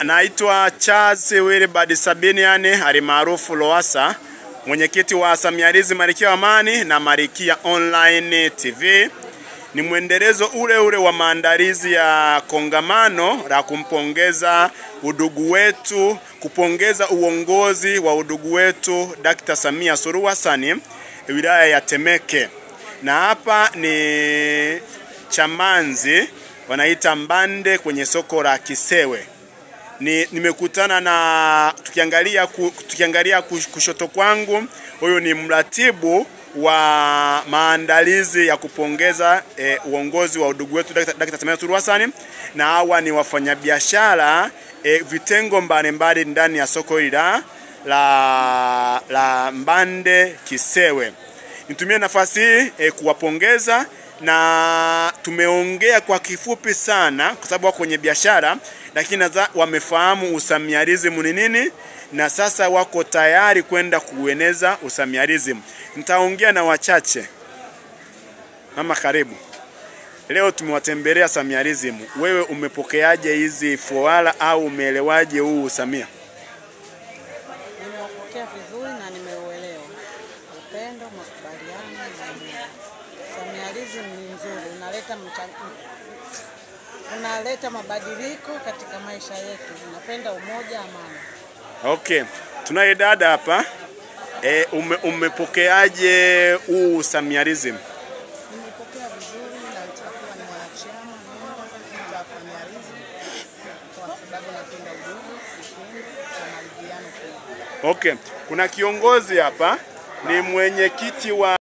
Naitwa Charles Wilbard Sabinian alimaarufu Lowassa, mwenyekiti wa Samializi Malkia wa Amani na Malkia Online TV. Ni mwendelezo ule wa maandalizi ya kongamano la kumpongeza udugu wetu, kupongeza uongozi wa udugu wetu Dr. Samia Suluhu Hassan wilaya ya Temeke. Na hapa ni Chamanzi, wanaita Mbande, kwenye soko la Kisewe. Nimekutana na tukiangalia kushoto kwangu, huyu ni mratibu wa maandalizi ya kupongeza uongozi wa udugu wetu Dr. Samia Suluhu Hassan, na hawa ni wafanyabiashara vitengo mbalimbali ndani ya soko hili la Mbande Kisewe. Nitumie nafasi hii kuwapongeza, na tumeongea kwa kifupi sana kwa sababu wako kwenye biashara, lakini wamefahamu usamialism ni nini, na sasa wako tayari kwenda kueneza usamialism. Nitaongea na wachache. Mama, karibu. Leo tumewatembelea Samialism. Wewe umepokeaje hizi fuara au umeelewaje huu Samia? Nimepokea vizuri na nimeuelewa. Upendo, makubaliano na Samialism ni nzuri, unaleta mabadiliko katika maisha yetu. Napenda umoja, amani. Okay. Tunaye dada hapa. Umepokeaje huu Samialism? Nimepokea vizuri na nitakuwa ni mwanachama wa Samialism kwa sababu napenda udugu, upendo na maridhiano pia. Okay. Kuna kiongozi hapa, ni mwenyekiti wa